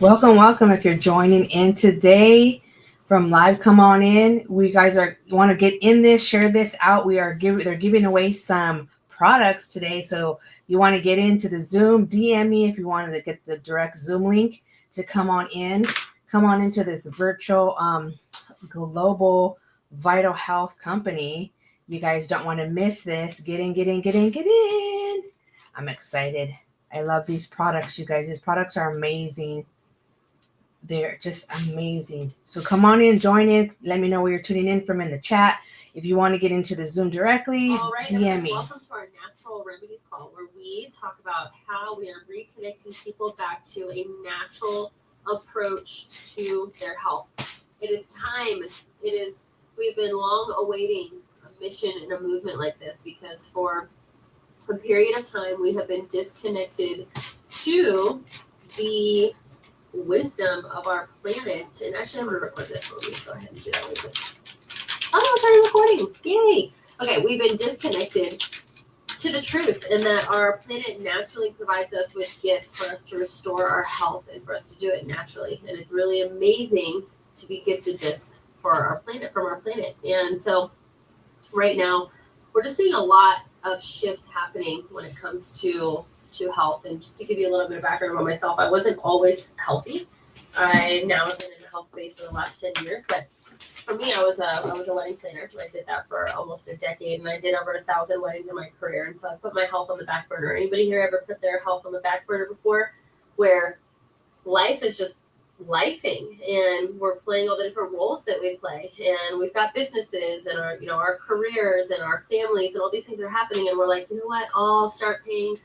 Welcome. If you're joining in today from live, come on in. We guys are want to get in this, share this out. They're giving away some products today. So you want to get into the Zoom, DM me if you wanted to get the direct Zoom link to come on in. Come on into this virtual global vital health company. You guys don't want to miss this. Get in. I'm excited. I love these products, you guys. These products are amazing. They're just amazing. So come on in, join in. Let me know where you're tuning in from in the chat. If you want to get into the Zoom directly, All right, DM me. Welcome to our Natural Remedies call, where we talk about how we are reconnecting people back to a natural approach to their health. It is time. We've been long awaiting a mission and a movement like this, because for a period of time we have been disconnected to the wisdom of our planet. And actually, I'm going to record this. Let me go ahead and do that really quick. Oh, sorry, recording. Yay. Okay, we've been disconnected to the truth, and that our planet naturally provides us with gifts for us to restore our health and for us to do it naturally. And it's really amazing to be gifted this for our planet, from our planet. And so right now, we're just seeing a lot of shifts happening when it comes to health. And just to give you a little bit of background about myself, I wasn't always healthy. I now have been in the health space for the last 10 years, but for me, I was a wedding planner. I did that for almost a decade, and I did over 1,000 weddings in my career. And so I put my health on the back burner. Anybody here ever put their health on the back burner before, where life is just lifing, and we're playing all the different roles that we play, and we've got businesses and our careers and our families, and all these things are happening, and we're like, you know what, I'll start paying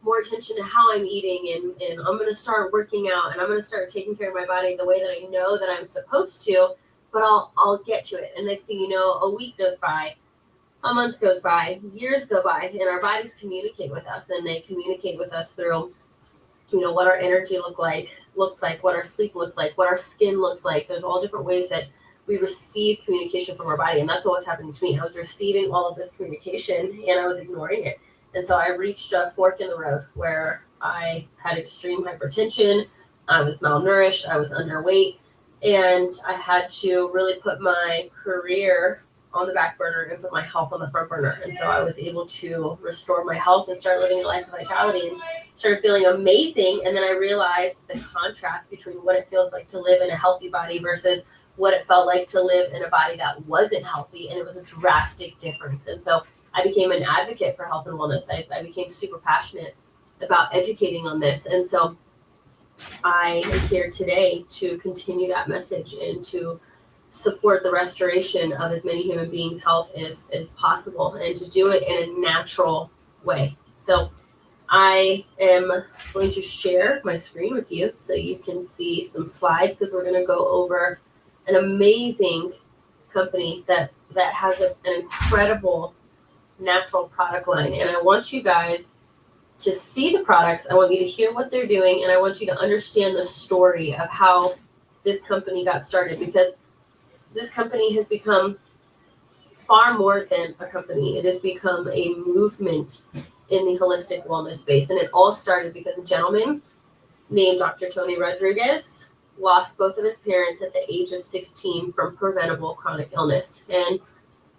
more attention to how I'm eating, and I'm going to start working out, and I'm going to start taking care of my body the way that I know that I'm supposed to, but I'll get to it. And next thing you know, a week goes by, a month goes by, years go by, and our bodies communicate with us, and they communicate with us through what our energy looks like, what our sleep looks like, what our skin looks like. There's all different ways that we receive communication from our body, and that's what was happening to me. I was receiving all of this communication, and I was ignoring it. And so I reached a fork in the road where I had extreme hypertension, I was malnourished, I was underweight, and I had to really put my career on the back burner and put my health on the front burner. And so I was able to restore my health and start living a life of vitality and started feeling amazing. And then I realized the contrast between what it feels like to live in a healthy body versus what it felt like to live in a body that wasn't healthy. And it was a drastic difference. And so I became an advocate for health and wellness. I became super passionate about educating on this. And so I am here today to continue that message and to support the restoration of as many human beings' health as possible, and to do it in a natural way. So I am going to share my screen with you so you can see some slides, because we're going to go over an amazing company that has an incredible natural product line. And I want you guys to see the products. I want you to hear what they're doing, and I want you to understand the story of how this company got started, because this company has become far more than a company. It has become a movement in the holistic wellness space. And it all started because a gentleman named Dr. Tony Rodriguez lost both of his parents at the age of 16 from preventable chronic illness. And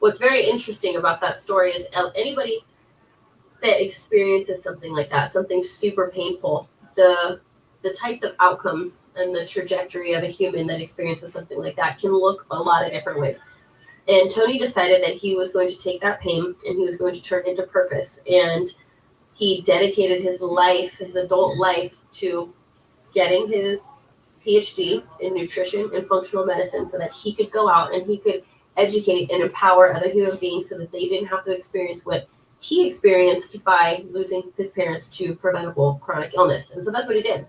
what's very interesting about that story is anybody that experiences something like that, something super painful, the types of outcomes and the trajectory of a human that experiences something like that can look a lot of different ways. And Tony decided that he was going to take that pain and he was going to turn it into purpose. And he dedicated his life, his adult life, to getting his PhD in nutrition and functional medicine so that he could go out and he could educate and empower other human beings so that they didn't have to experience what he experienced by losing his parents to preventable chronic illness. And so that's what he did.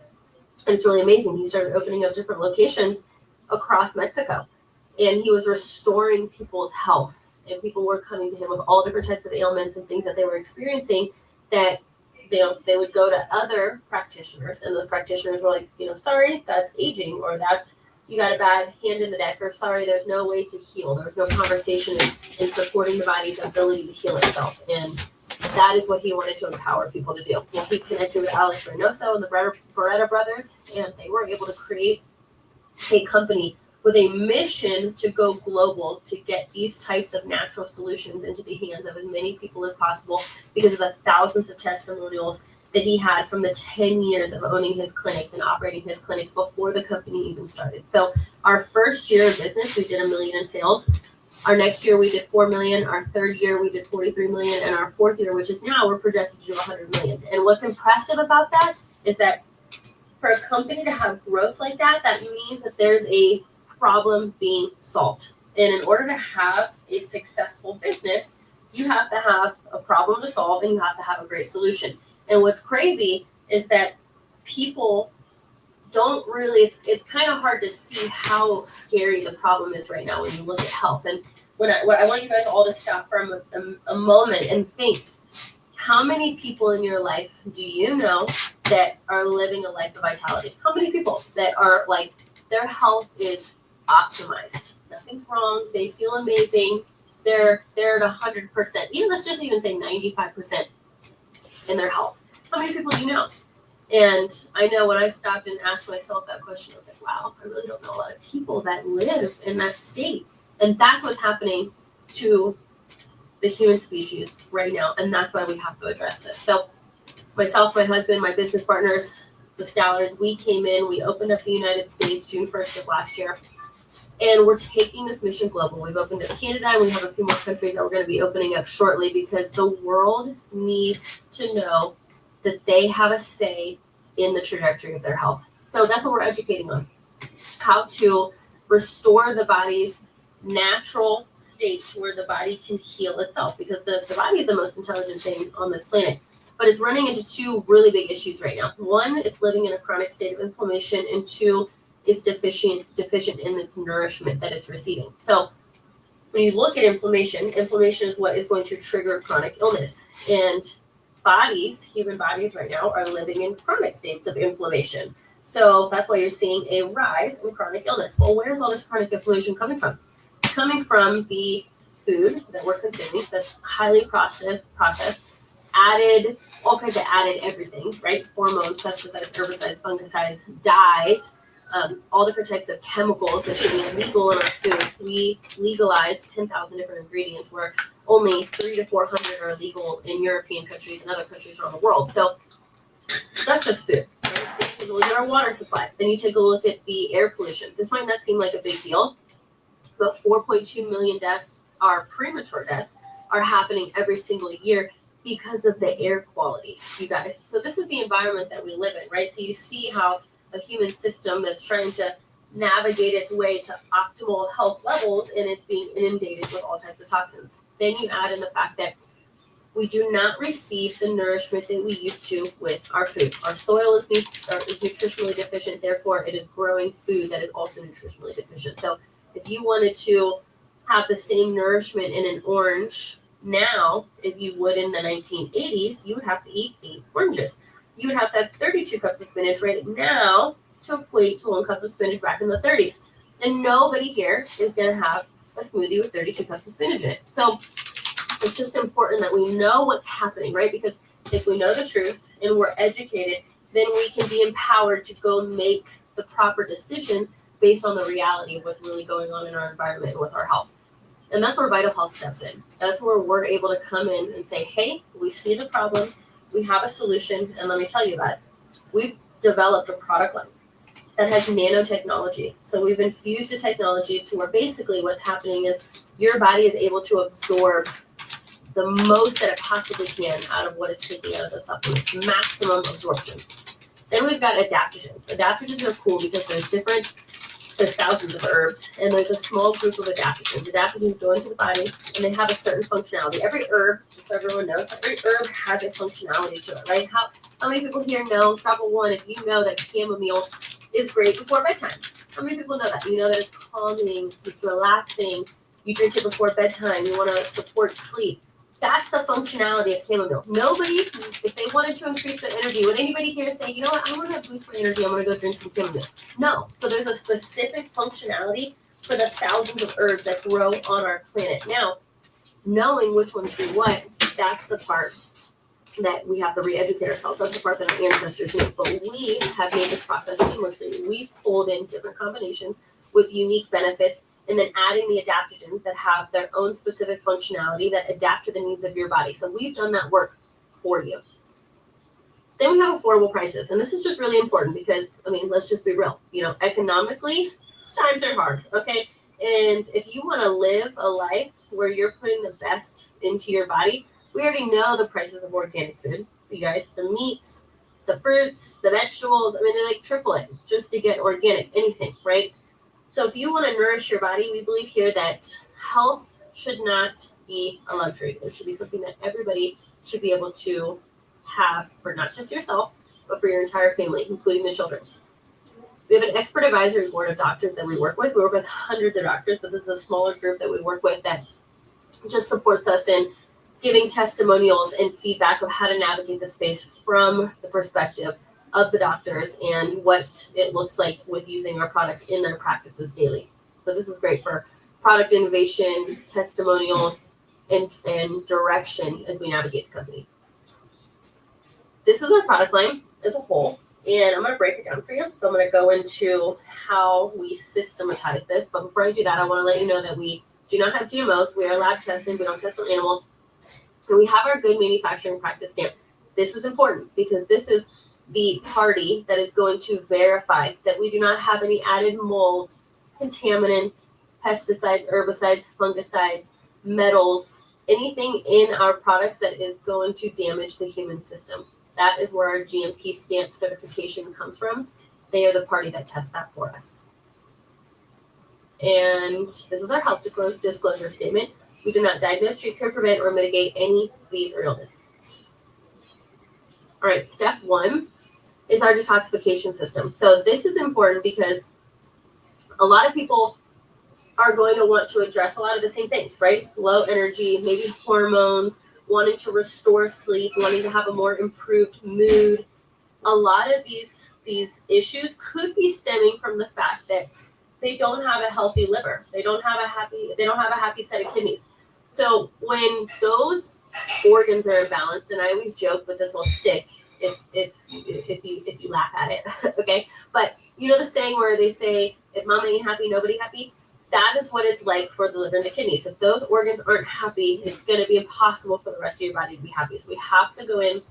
And it's really amazing. He started opening up different locations across Mexico, and he was restoring people's health, and people were coming to him with all different types of ailments and things that they were experiencing, that they would go to other practitioners, and those practitioners were like, sorry, that's aging, or that's, you got a bad hand in the deck, or sorry, there's no way to heal. There was no conversation in supporting the body's ability to heal itself. And that is what he wanted to empower people to do. Well, he connected with Alex Reynoso and the Beretta brothers, and they were able to create a company with a mission to go global to get these types of natural solutions into the hands of as many people as possible because of the thousands of testimonials that he had from the 10 years of owning his clinics and operating his clinics before the company even started. So our first year of business, we did $1 million in sales. Our next year we did 4 million. Our third year we did 43 million. And our fourth year, which is now, we're projected to do 100 million. And what's impressive about that is that for a company to have growth like that, that means that there's a problem being solved. And in order to have a successful business, you have to have a problem to solve and you have to have a great solution. And what's crazy is that people don't really, it's kind of hard to see how scary the problem is right now when you look at health. And what I want you guys all to stop for a moment and think, how many people in your life do you know that are living a life of vitality? How many people that are like, their health is optimized? Nothing's wrong. They feel amazing. They're at 100%. Let's just even say 95% in their health. How many people do you know? And I know when I stopped and asked myself that question, I was like, wow, I really don't know a lot of people that live in that state. And that's what's happening to the human species right now. And that's why we have to address this. So myself, my husband, my business partners, the Stallards, we came in, we opened up the United States June 1st of last year. And we're taking this mission global. We've opened up Canada, and we have a few more countries that we're going to be opening up shortly because the world needs to know that they have a say in the trajectory of their health. So that's what we're educating on. How to restore the body's natural state to where the body can heal itself, because the body is the most intelligent thing on this planet. But it's running into two really big issues right now. One, it's living in a chronic state of inflammation, and two, it's deficient in its nourishment that it's receiving. So when you look at inflammation is what is going to trigger chronic illness. And human bodies right now are living in chronic states of inflammation. So that's why you're seeing a rise in chronic illness. Well, where's all this chronic inflammation coming from? It's coming from the food that we're consuming that's highly processed, added, all kinds of added everything, right? Hormones, pesticides, herbicides, fungicides, dyes, all different types of chemicals that should be legal in our food. We legalized 10,000 different ingredients where only 300 to 400 are legal in European countries and other countries around the world. So that's just food. Right? Then you take a look at our water supply. Then you take a look at the air pollution. This might not seem like a big deal, but 4.2 million deaths, our premature deaths, are happening every single year because of the air quality, you guys. So this is the environment that we live in, right? So you see how a human system that's trying to navigate its way to optimal health levels, and it's being inundated with all types of toxins. Then you add in the fact that we do not receive the nourishment that we used to with our food. Our soil is nutritionally deficient, therefore it is growing food that is also nutritionally deficient. So if you wanted to have the same nourishment in an orange now as you would in the 1980s, you would have to eat 8 oranges. You would have to have 32 cups of spinach right now to equate to 1 cup of spinach back in the 30s. And nobody here is going to have a smoothie with 32 cups of spinach in it. So it's just important that we know what's happening, right? Because if we know the truth and we're educated, then we can be empowered to go make the proper decisions based on the reality of what's really going on in our environment and with our health. And that's where Vital Health steps in. That's where we're able to come in and say, hey, we see the problem. We have a solution, and let me tell you that we've developed a product line that has nanotechnology. So we've infused a technology to where basically what's happening is your body is able to absorb the most that it possibly can out of what it's taking out of the supplements, maximum absorption. Then we've got adaptogens. Adaptogens are cool because there's thousands of herbs, and there's a small group of adaptogens. Adaptogens go into the body, and they have a certain functionality. Every herb, just so everyone knows, every herb has a functionality to it, right? How many people here know, drop a 1 if you know that chamomile is great before bedtime? How many people know that? You know that it's calming, it's relaxing, you drink it before bedtime, you want to support sleep. That's the functionality of chamomile. Nobody, if they wanted to increase their energy, would anybody here say, you know what, I want to boost my energy, I'm going to go drink some chamomile? No. So there's a specific functionality for the thousands of herbs that grow on our planet. Now, knowing which ones do what, that's the part that we have to re-educate ourselves. That's the part that our ancestors knew. But we have made this process seamlessly. We pulled in different combinations with unique benefits, and then adding the adaptogens that have their own specific functionality that adapt to the needs of your body. So we've done that work for you. Then we have affordable prices. And this is just really important because, I mean, let's just be real. You know, economically, times are hard, okay? And if you want to live a life where you're putting the best into your body, we already know the prices of organic food. You guys, the meats, the fruits, the vegetables, I mean, they like triple it just to get organic, anything, right? So if you want to nourish your body, we believe here that health should not be a luxury. It should be something that everybody should be able to have for not just yourself, but for your entire family, including the children. We have an expert advisory board of doctors that we work with. We work with hundreds of doctors, but this is a smaller group that we work with that just supports us in giving testimonials and feedback of how to navigate the space from the perspective of the doctors and what it looks like with using our products in their practices daily. So this is great for product innovation, testimonials, and direction as we navigate the company. This is our product line as a whole, and I'm going to break it down for you. So I'm going to go into how we systematize this. But before I do that, I want to let you know that we do not have GMOs. We are lab tested. We don't test on animals. And we have our good manufacturing practice stamp. This is important because this is the party that is going to verify that we do not have any added molds, contaminants, pesticides, herbicides, fungicides, metals, anything in our products that is going to damage the human system. That is where our GMP stamp certification comes from. They are the party that tests that for us. And this is our health disclosure statement. We do not diagnose, treat, cure, prevent, or mitigate any disease or illness. All right, step one is our detoxification system. So this is important because a lot of people are going to want to address a lot of the same things, right? Low energy, maybe hormones, wanting to restore sleep, wanting to have a more improved mood. A lot of these issues could be stemming from the fact that they don't have a healthy liver. They don't have a happy set of kidneys. So when those organs are imbalanced, and I always joke with this little stick, if you laugh at it, okay? But you know the saying where they say, if mama ain't happy, nobody happy? That is what it's like for the liver and the kidneys. If those organs aren't happy, it's going to be impossible for the rest of your body to be happy. So we have to go in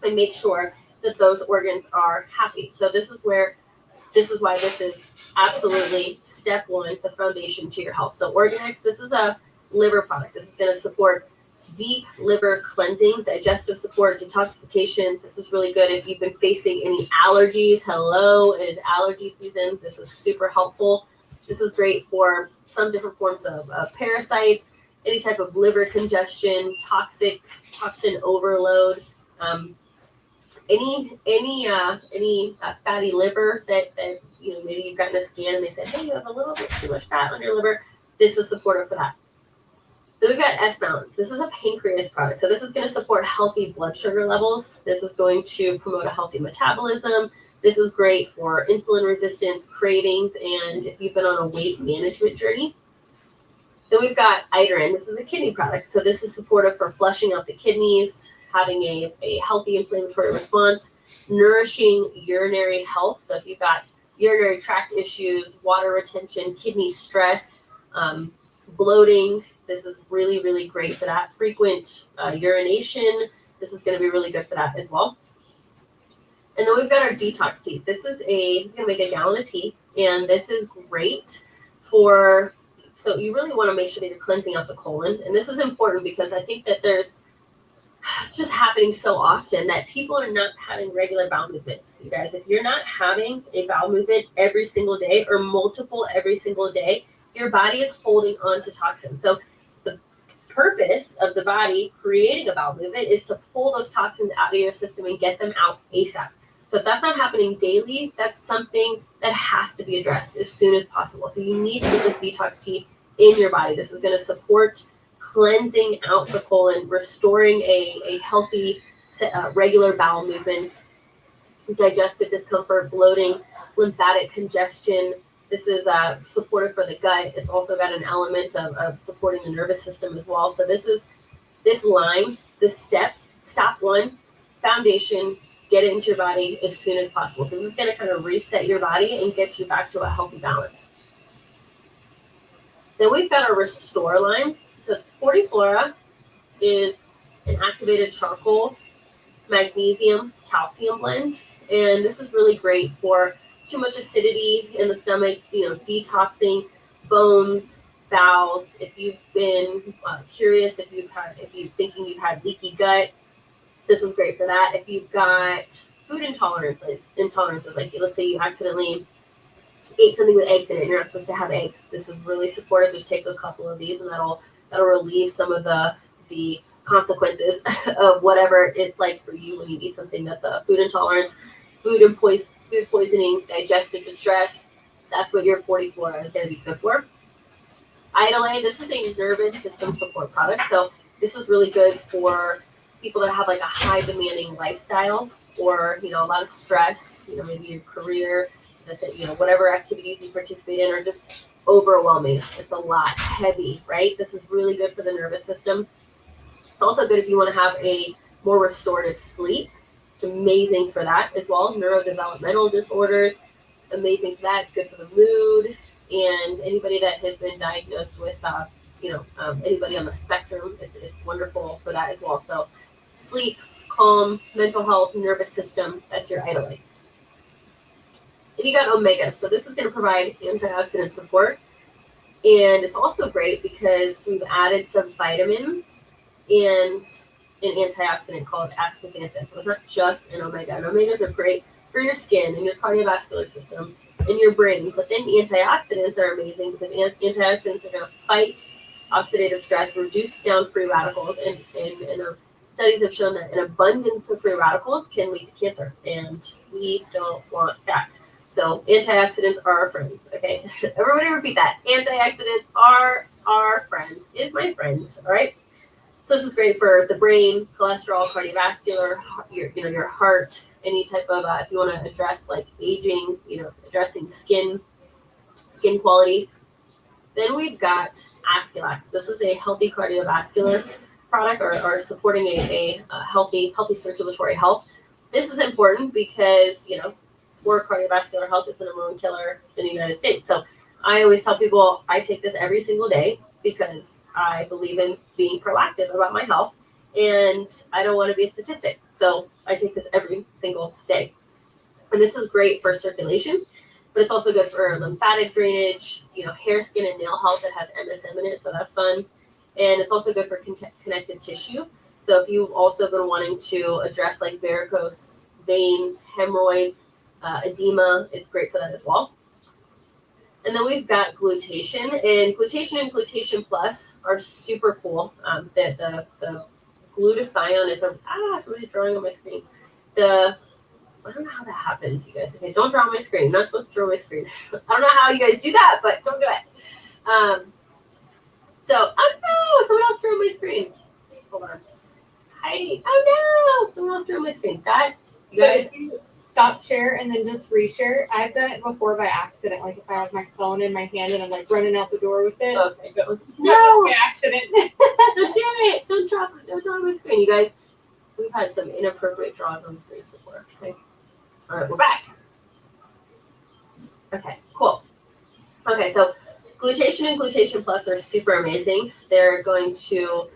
and make sure that those organs are happy. So this is why this is absolutely step one, the foundation to your health. So Organix, this is a liver product. This is going to support deep liver cleansing, digestive support, detoxification. This is really good if you've been facing any allergies. Hello, it is allergy season. This is super helpful. This is great for some different forms of parasites, any type of liver congestion, toxin overload, any fatty liver that you know, maybe you've gotten a scan and they said, hey, you have a little bit too much fat on your liver. This is supportive for that. Then we've got S-Balance. This is a pancreas product. So this is going to support healthy blood sugar levels. This is going to promote a healthy metabolism. This is great for insulin resistance, cravings, and if you've been on a weight management journey. Then we've got Iterin. This is a kidney product. So this is supportive for flushing out the kidneys, having a healthy inflammatory response, nourishing urinary health. So if you've got urinary tract issues, water retention, kidney stress, bloating, this is really, really great for that. Frequent urination, this is going to be really good for that as well. And then we've got our detox tea. This is going to make a gallon of tea, and this is great for, so you really want to make sure that you're cleansing out the colon. And this is important because I think that it's just happening so often that people are not having regular bowel movements. You guys, if you're not having a bowel movement every single day or multiple every single day, your body is holding on to toxins. So the purpose of the body creating a bowel movement is to pull those toxins out of your system and get them out ASAP. So if that's not happening daily, that's something that has to be addressed as soon as possible. So you need to get this detox tea in your body. This is going to support cleansing out the colon, restoring a healthy, regular bowel movements, digestive discomfort, bloating, lymphatic congestion. This is supportive for the gut. It's also got an element of supporting the nervous system as well. So this step step one, foundation, get it into your body as soon as possible because it's going to kind of reset your body and get you back to a healthy balance. Then we've got our Restore line. So Fortiflora is an activated charcoal, magnesium, calcium blend. And this is really great for too much acidity in the stomach, detoxing bones, bowels. If you've been curious, if you're thinking you've had leaky gut, this is great for that. If you've got food intolerances, like let's say you accidentally ate something with eggs in it and you're not supposed to have eggs, this is really supportive. Just take a couple of these and that'll relieve some of the consequences of whatever it's like for you when you eat something that's a food intolerance, food poisoning, digestive distress. That's what your Fortiflora is going to be good for. Idolay, this is a nervous system support product. So this is really good for people that have like a high demanding lifestyle or, a lot of stress, maybe your career, whatever activities you participate in are just overwhelming. It's a lot heavy, right? This is really good for the nervous system. It's also good if you want to have a more restorative sleep. It's amazing for that as well. Neurodevelopmental disorders, amazing for that. It's good for the mood. And anybody that has been diagnosed with, anybody on the spectrum, it's wonderful for that as well. So sleep, calm, mental health, nervous system, that's your Idolay. Then you got Omega. So this is going to provide antioxidant support. And it's also great because we've added some vitamins and an antioxidant called astaxanthin. So it's not just an omega. And omegas are great for your skin and your cardiovascular system and your brain. But then antioxidants are amazing because antioxidants are going to fight oxidative stress, reduce down free radicals, and studies have shown that an abundance of free radicals can lead to cancer, and we don't want that. So antioxidants are our friends. Okay, everybody repeat that. Antioxidants are our friends. Is my friend. All right. So this is great for the brain, cholesterol, cardiovascular, your heart, any type of if you want to address like aging, addressing skin quality. Then we've got Asculax. This is a healthy cardiovascular product or supporting a healthy circulatory health. This is important because poor cardiovascular health is the number one killer in the United States. So I always tell people I take this every single day because I believe in being proactive about my health and I don't want to be a statistic. So I take this every single day. And this is great for circulation, but it's also good for lymphatic drainage, hair, skin, and nail health. It has MSM in it, so that's fun. And it's also good for connective tissue. So if you've also been wanting to address like varicose veins, hemorrhoids, edema, it's great for that as well. And then we've got glutation, and glutation plus are super cool. The glutathione is somebody's drawing on my screen. I don't know how that happens, you guys. Okay, don't draw on my screen. I'm not supposed to draw on my screen. I don't know how you guys do that, but don't do it. Oh no, someone else drew on my screen. Hold on. Oh no, someone else drew on my screen. You guys, stop share and then just reshare. I've done it before by accident. Like if I have my phone in my hand and I'm like running out the door with it. Okay, that was no by accident. Damn it! Don't draw on my screen, you guys. We've had some inappropriate draws on screens before. Okay. All right, we're back. Okay, cool. Okay, so glutation and glutation plus are super amazing. They're going to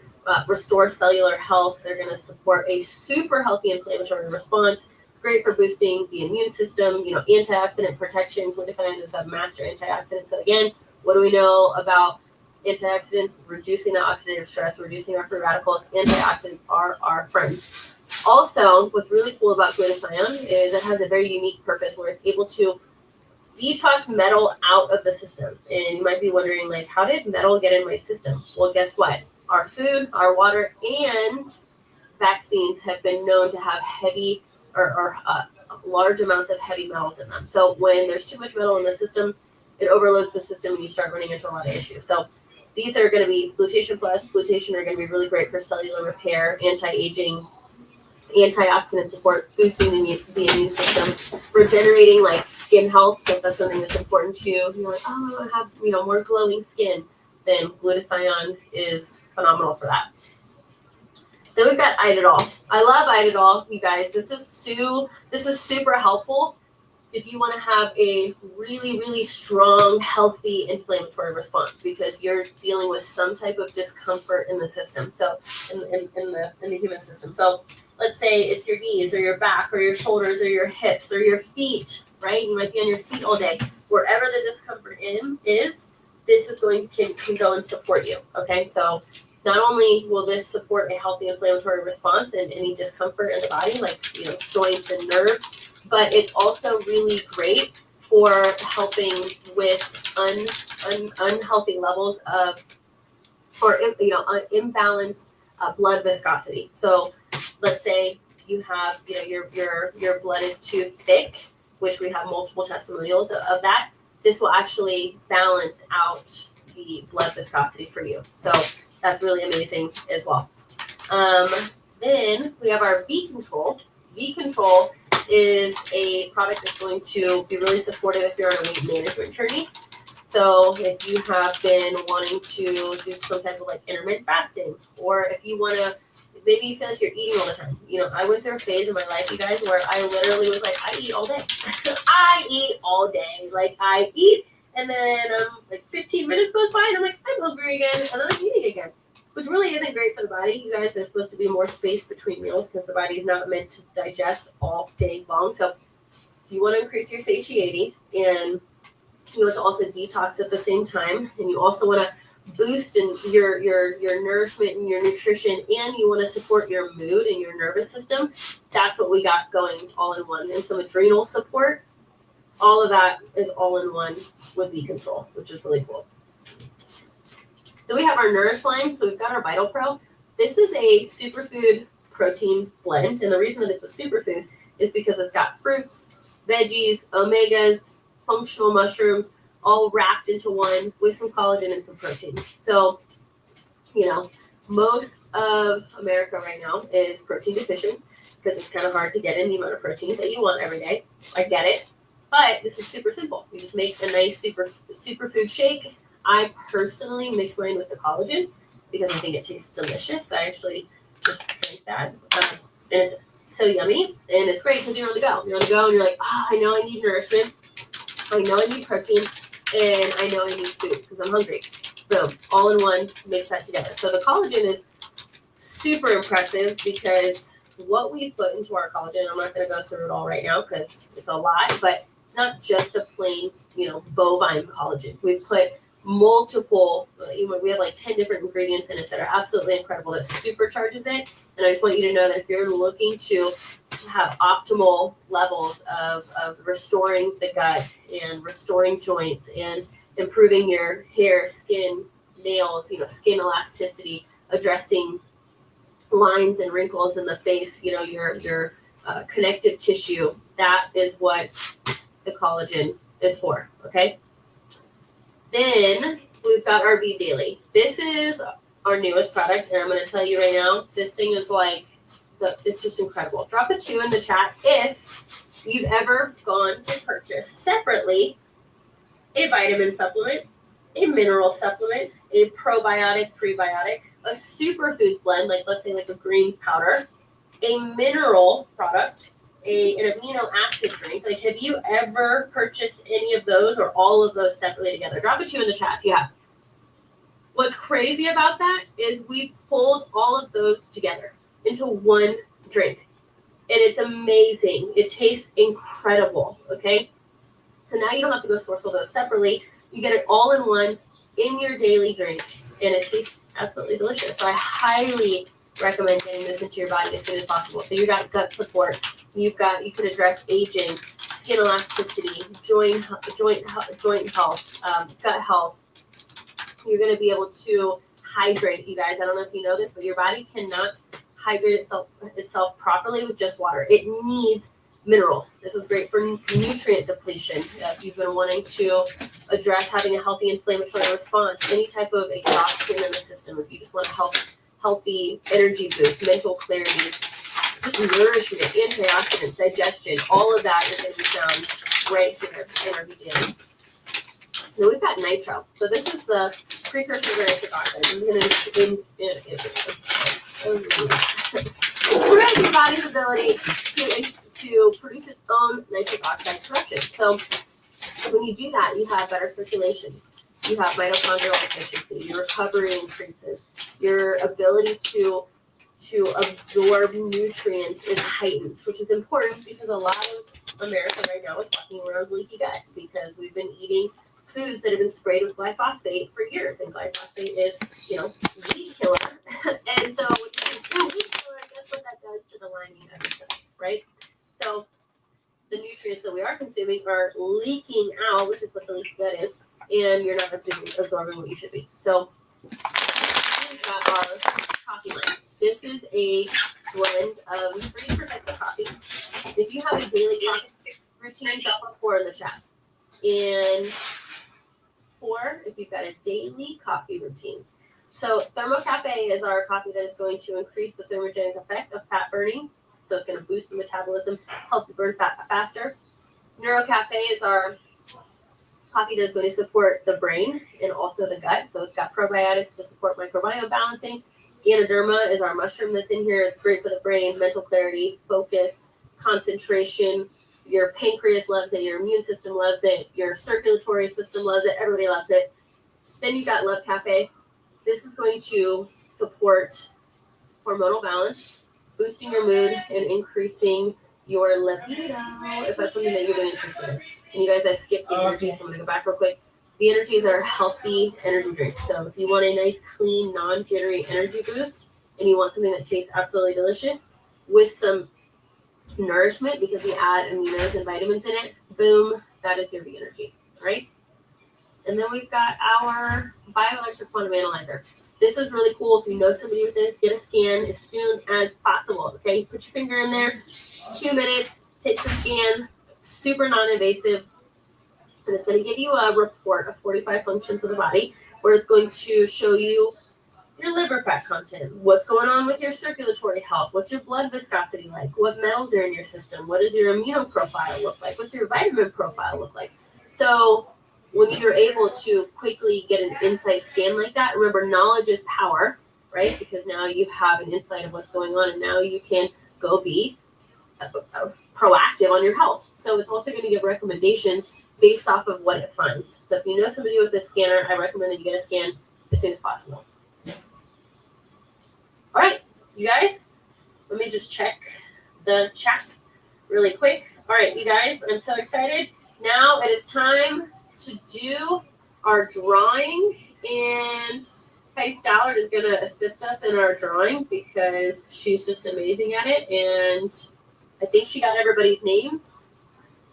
restore cellular health. They're going to support a super healthy inflammatory response. It's great for boosting the immune system, antioxidant protection. Glutathione is a master antioxidant. So again, what do we know about antioxidants? Reducing the oxidative stress, reducing our free radicals. Antioxidants are our friends. Also, what's really cool about glutathione is it has a very unique purpose where it's able to detox metal out of the system. And you might be wondering, like, how did metal get in my system? Well, guess what? Our food, our water, and vaccines have been known to have heavy or large amounts of heavy metals in them. So when there's too much metal in the system, it overloads the system and you start running into a lot of issues. So these are going to be glutation plus. Glutation are going to be really great for cellular repair, anti-aging, antioxidant support, boosting the immune system, regenerating like skin health. So if that's something that's important to you, you're like, oh, I have more glowing skin, then glutathione is phenomenal for that. Then we've got Idadol. I love Idadol, you guys. This is super helpful if you want to have a really, really strong, healthy inflammatory response because you're dealing with some type of discomfort in the system. So in the human system. So let's say it's your knees or your back or your shoulders or your hips or your feet, right? You might be on your feet all day. Wherever the discomfort is, this is can go and support you. Okay, so not only will this support a healthy inflammatory response and any discomfort in the body, like joints and nerves, but it's also really great for helping with unhealthy levels of or imbalanced blood viscosity. So let's say you have your blood is too thick, which we have multiple testimonials of that. This will actually balance out the blood viscosity for you. So that's really amazing as well. Then we have our V Control. V Control is a product that's going to be really supportive if you're on a weight management journey. So if you have been wanting to do some type of like intermittent fasting, or if you want to, maybe you feel like you're eating all the time. I went through a phase in my life, you guys, where I literally was like, I eat all day. I eat all day. Like I eat, and then like 15 minutes goes by, and I'm like, I'm hungry again, and then I'm eating again, which really isn't great for the body. You guys, there's supposed to be more space between meals because the body is not meant to digest all day long. So if you want to increase your satiety and you want to also detox at the same time, and you also want to boost in your nourishment and your nutrition, and you want to support your mood and your nervous system, that's what we got going all in one. And some adrenal support, all of that is all in one with V Control, which is really cool. Then we have our Nourish line. So we've got our Vital Pro. This is a superfood protein blend, and the reason that it's a superfood is because it's got fruits, veggies, omegas, functional mushrooms, all wrapped into one with some collagen and some protein. So, most of America right now is protein deficient because it's kind of hard to get in the amount of protein that you want every day. I get it, but this is super simple. You just make a nice superfood shake. I personally mix mine with the collagen because I think it tastes delicious. I actually just drink that, and it's so yummy, and it's great because you're on the go. You're on the go, and you're like, I know I need nourishment. I know I need protein, and I know I need food because I'm hungry. Boom, all in one, mix that together. So the collagen is super impressive because what we put into our collagen, I'm not going to go through it all right now because it's a lot, but it's not just a plain, bovine collagen. We've put multiple, we have like 10 different ingredients in it that are absolutely incredible that supercharges it. And I just want you to know that if you're looking to have optimal levels of restoring the gut and restoring joints and improving your hair, skin, nails, skin elasticity, addressing lines and wrinkles in the face, your connective tissue, that is what the collagen is for, okay? Then we've got our V Daily. This is our newest product, and I'm going to tell you right now, this thing is like, it's just incredible. Drop a 2 in the chat if you've ever gone to purchase separately a vitamin supplement, a mineral supplement, a probiotic, prebiotic, a superfoods blend, like let's say like a greens powder, a mineral product, an amino acid drink. Like, have you ever purchased any of those or all of those separately together? Drop a 2 in the chat if you have. What's crazy about that is we pulled all of those together into one drink, and it's amazing. It tastes incredible, okay? So now you don't have to go source all those separately. You get it all in one in your daily drink, and it tastes absolutely delicious. So I highly recommend getting this into your body as soon as possible. So you got gut support, you can address aging, skin elasticity, joint health, gut health. You're going to be able to hydrate, you guys. I don't know if you know this, but your body cannot hydrate itself properly with just water. It needs minerals. This is great for nutrient depletion. If you've been wanting to address having a healthy inflammatory response, any type of exhaustion in the system, if you just want a healthy energy boost, mental clarity, just nourishment, antioxidants, digestion, all of that is going to be found right here in our beginning. Then we've got nitro. So this is the precursor to nitric oxide. This is going to improves your body's ability to produce its own nitric oxide production. So when you do that, you have better circulation. You have mitochondrial efficiency. Your recovery increases. Your ability to absorb nutrients is heightened, which is important because a lot of America right now is walking around leaky gut because we've been eating foods that have been sprayed with glyphosate for years, and glyphosate is, weed killer. And so when you consume weed killer, guess what that does to the lining of your gut, right? So the nutrients that we are consuming are leaking out, which is what the leaky gut is, and you're not absorbing what you should be. So we've got our coffee line. This is a blend of 3 different types of coffee. If you have a daily coffee routine, drop a 4 in the chat. And 4, if you've got a daily coffee routine. So Thermocafe is our coffee that is going to increase the thermogenic effect of fat burning. So it's going to boost the metabolism, help you burn fat faster. Neurocafe is our coffee that is going to support the brain and also the gut. So it's got probiotics to support microbiome balancing. Ganoderma is our mushroom that's in here. It's great for the brain, mental clarity, focus, concentration. Your pancreas loves it. Your immune system loves it. Your circulatory system loves it. Everybody loves it. Then you've got Love Cafe. This is going to support hormonal balance, boosting your mood, and increasing your libido, if that's something that you've been interested in. And you guys, I skipped the energy, so I'm going to go back real quick. The energies are healthy energy drinks. So if you want a nice, clean, non-jittery energy boost, and you want something that tastes absolutely delicious with some nourishment because we add aminos and vitamins in it, boom, that is your V-Energy, right? And then we've got our bioelectric quantum analyzer. This is really cool. If you know somebody with this, get a scan as soon as possible, okay? Put your finger in there, 2 minutes, take the scan, super non-invasive, and it's going to give you a report of 45 functions of the body where it's going to show you your liver fat content, what's going on with your circulatory health, what's your blood viscosity like, what metals are in your system, what does your immuno profile look like, what's your vitamin profile look like. So when you're able to quickly get an insight scan like that, remember, knowledge is power, right? Because now you have an insight of what's going on, and now you can go be proactive on your health. So it's also going to give recommendations based off of what it finds. So if you know somebody with this scanner, I recommend that you get a scan as soon as possible. All right, you guys, let me just check the chat really quick. All right, you guys, I'm so excited. Now it is time to do our drawing, and Heidi Stallard is going to assist us in our drawing because she's just amazing at it, and I think she got everybody's names.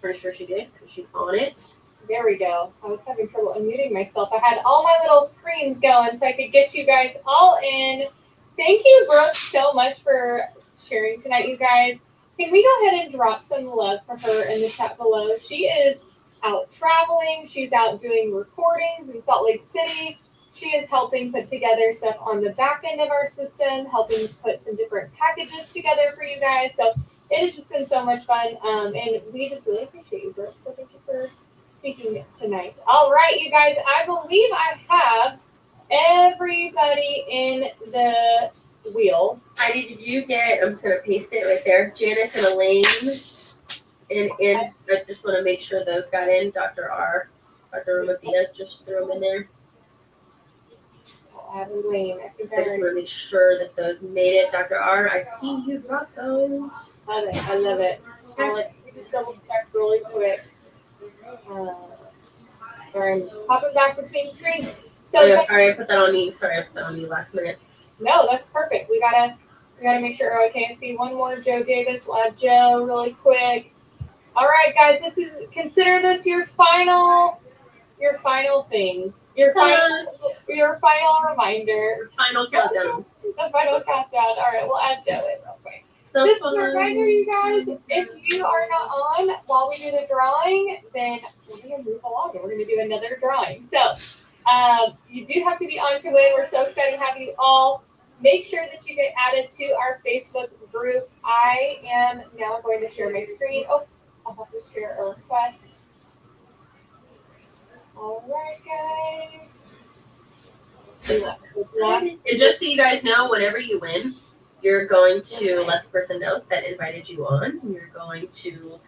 Pretty sure she did because she's on it. There we go. I was having trouble unmuting myself. I had all my little screens going so I could get you guys all in. Thank you, Brooke, so much for sharing tonight, you guys. Can we go ahead and drop some love for her in the chat below? She is out traveling. She's out doing recordings in Salt Lake City. She is helping put together stuff on the back end of our system, helping put some different packages together for you guys. So it has just been so much fun, and we just really appreciate you, Brooke. So thank you for speaking tonight. All right, you guys, I believe I have everybody in the wheel. Heidi, did you get, I'm just going to paste it right there, Janice and Elaine, and I just want to make sure those got in. Dr. R, Dr. Rumathia, just threw them in there. I have Elaine. I just want to make sure that those made it. Dr. R, I see you got those. I love it. Just double check really quick. Sorry, I'm popping back between screens. So sorry, I put that on you. Last minute. No, that's perfect. We gotta make sure. Okay, I see one more, Joe Davis. We'll have Joe really quick. All right, guys, consider this your final thing. Your final reminder. Final countdown. The final countdown. All right, we'll add Joe in real quick. Just a reminder, you guys, if you are not on while we do the drawing, then we're going to move along and we're going to do another drawing. So you do have to be on to win. We're so excited to have you all. Make sure that you get added to our Facebook group. I am now going to share my screen. Oh, I'll have to share a request. All right, guys. And just so you guys know, whenever you win, You're going to let the person know that invited you on. You're going to,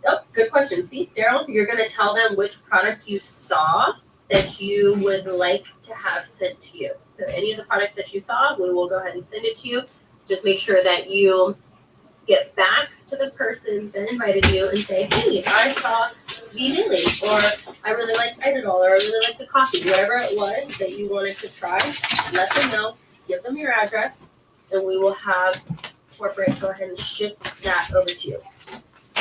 oh, good question. See, Daryl, you're going to tell them which product you saw that you would like to have sent to you. So any of the products that you saw, we will go ahead and send it to you. Just make sure that you get back to the person that invited you and say, hey, I saw V Daily, or I really like Idol, or I really like the coffee, whatever it was that you wanted to try. Let them know, give them your address, and we will have corporate go ahead and ship that over to you.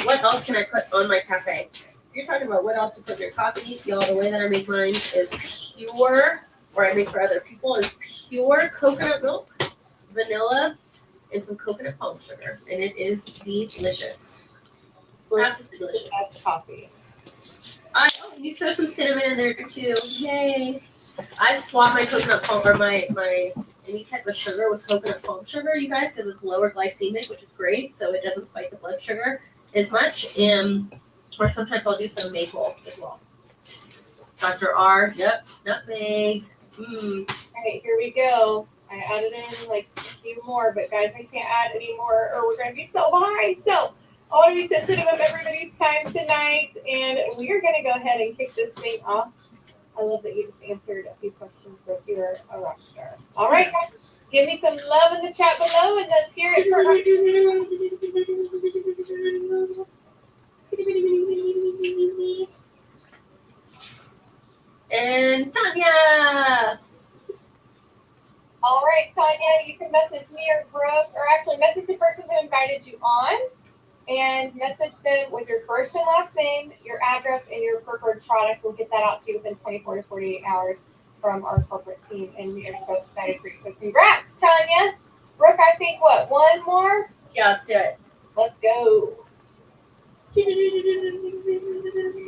What else can I put on my cafe? If you're talking about what else to put in your coffee, y'all, the way that I make mine is pure, or I make for other people, is pure coconut milk, vanilla, and some coconut palm sugar, and it is delicious. Absolutely delicious. That's coffee. You throw some cinnamon in there too. Yay! I've swapped my coconut palm or my any type of sugar with coconut palm sugar, you guys, because it's lower glycemic, which is great, so it doesn't spike the blood sugar as much. Or sometimes I'll do some maple as well. Dr. R. Yep. Nutmeg. All right, here we go. I added in like a few more, but guys, I can't add any more or we're going to be so behind. So I want to be sensitive of everybody's time tonight, and we are going to go ahead and kick this thing off. I love that you just answered a few questions, but you're a rock star. All right, guys, give me some love in the chat below, and let's hear it for And Tanya. All right, Tanya, you can message me or Brooke, or actually message the person who invited you on, and message them with your first and last name, your address, and your preferred product. We'll get that out to you within 24 to 48 hours from our corporate team, and we are so excited for you. So congrats, Tanya. Brooke, I think, what, one more? Yeah, let's do it. Let's go.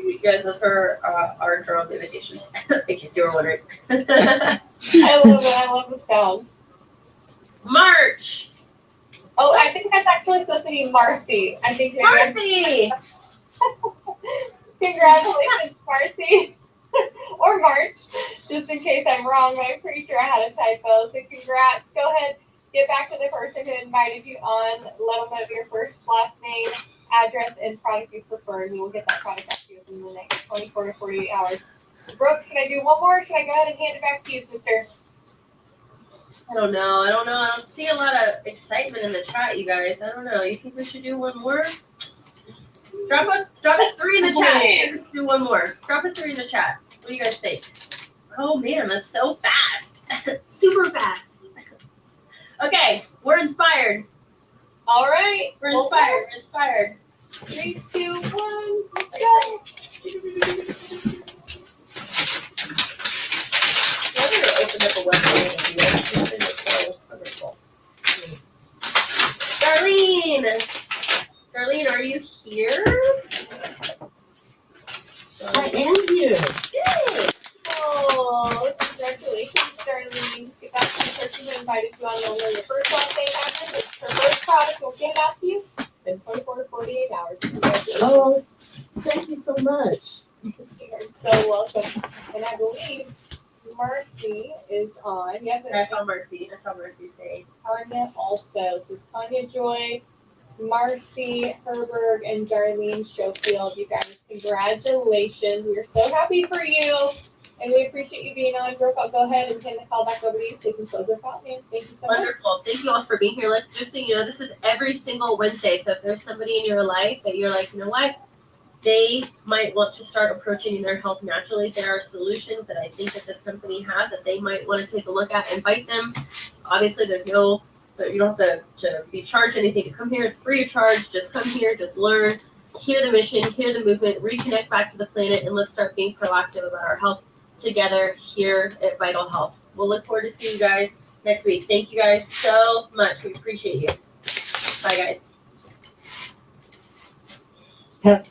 You guys, those are our drum invitations, in case you were wondering. I love it. I love the sound. March. Oh, I think that's actually supposed to be Marcy. I think Marcy. Congratulations, Marcy. Or March, just in case I'm wrong, but I'm pretty sure I had a typo. So congrats. Go ahead, get back to the person who invited you on. Let them know your first, last name, address, and product you prefer, and we will get that product out to you within the next 24 to 48 hours. Brooke, should I do one more, or should I go ahead and hand it back to you, sister? I don't know. I don't see a lot of excitement in the chat, you guys. I don't know. You think we should do one more? Drop a 3 in the chat. Let's do one more. Drop a 3 in the chat. What do you guys think? Oh man, that's so fast. Super fast. Okay, we're inspired. All right. We're inspired. We're inspired. 3, 2, 1, let's go. I never opened up a website and do that. This thing is so wonderful. Darlene, are you here? I am here. Yay! Oh, congratulations, Darlene. Get back to the person who invited you on. We'll know your first, last name, address, her first product. We'll get it out to you in 24 to 48 hours. Congratulations. Oh, thank you so much. You're so welcome. And I believe Marcy is on. Yes, I saw Mercy say. Tanya also. So Tanya Joy, Marcy Herberg, and Darlene Schofield. You guys, congratulations. We're so happy for you. And we appreciate you being on. Brooke, I'll go ahead and hand the call back over to you so you can close us out, man. Thank you so much. Wonderful. Thank you all for being here. Just so you know, this is every single Wednesday. So if there's somebody in your life that you're like, you know what, they might want to start approaching their health naturally, there are solutions that I think that this company has that they might want to take a look at. Invite them. Obviously, there's no, you don't have to be charged anything to come here. It's free of charge. Just come here, just learn, hear the mission, hear the movement, reconnect back to the planet, and let's start being proactive about our health together here at Vital Health. We'll look forward to seeing you guys next week. Thank you guys so much. We appreciate you. Bye, guys.